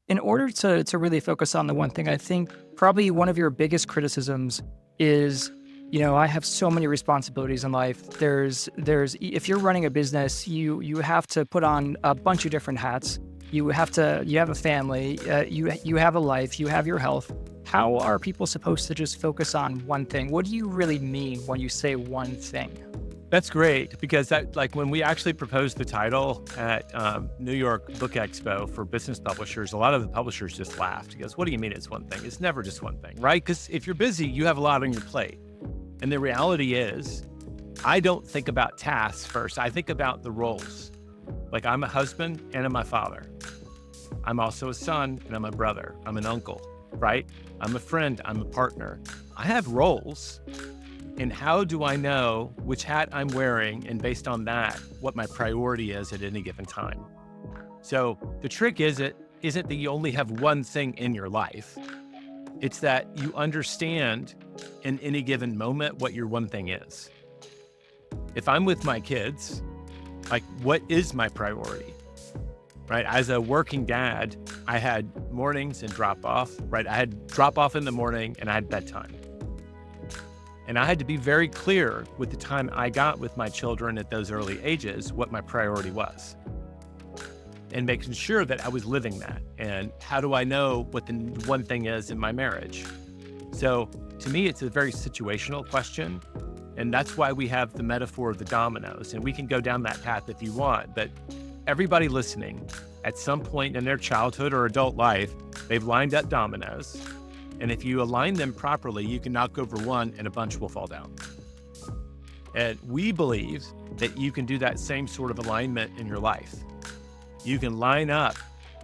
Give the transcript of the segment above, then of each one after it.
In order to really focus on the one thing, I think probably one of your biggest criticisms is, I have so many responsibilities in life. If you're running a business, you have to put on a bunch of different hats. You have a family, you have a life, you have your health. How are people supposed to just focus on one thing? What do you really mean when you say one thing? That's great because when we actually proposed the title at New York Book Expo for business publishers, a lot of the publishers just laughed. He goes, "What do you mean it's one thing? It's never just one thing, right? Because if you're busy, you have a lot on your plate." And the reality is, I don't think about tasks first. I think about the roles. Like I'm a husband and I'm a father. I'm also a son and I'm a brother. I'm an uncle, right? I'm a friend. I'm a partner. I have roles. And how do I know which hat I'm wearing? And based on that, what my priority is at any given time. So the trick isn't that you only have one thing in your life. It's that you understand in any given moment what your one thing is. If I'm with my kids, like what is my priority? Right? As a working dad, I had mornings and drop off, right? I had drop off in the morning and I had bedtime. And I had to be very clear with the time I got with my children at those early ages, what my priority was. And making sure that I was living that. And how do I know what the one thing is in my marriage? So to me, it's a very situational question. And that's why we have the metaphor of the dominoes. And we can go down that path if you want. But everybody listening, at some point in their childhood or adult life, they've lined up dominoes. And if you align them properly, you can knock over one and a bunch will fall down. And we believe that you can do that same sort of alignment in your life. You can line up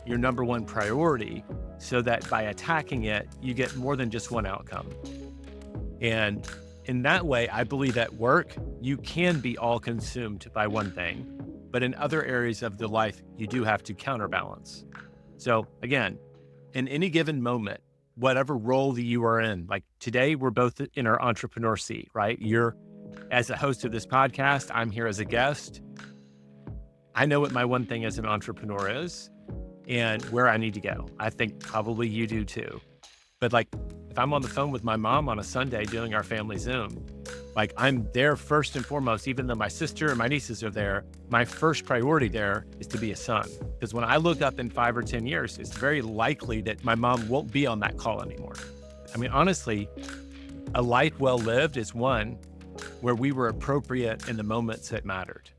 your number one priority so that by attacking it, you get more than just one outcome. And in that way, I believe at work, you can be all consumed by one thing, but in other areas of the life, you do have to counterbalance. So again, in any given moment, whatever role that you are in, like today, we're both in our entrepreneur seat, right? You're as a host of this podcast, I'm here as a guest. I know what my one thing as an entrepreneur is and where I need to go. I think probably you do too. But like, if I'm on the phone with my mom on a Sunday doing our family Zoom, like I'm there first and foremost, even though my sister and my nieces are there, my first priority there is to be a son. Because when I look up in 5 or 10 years, it's very likely that my mom won't be on that call anymore. I mean, honestly, a life well lived is one where we were appropriate in the moments that mattered.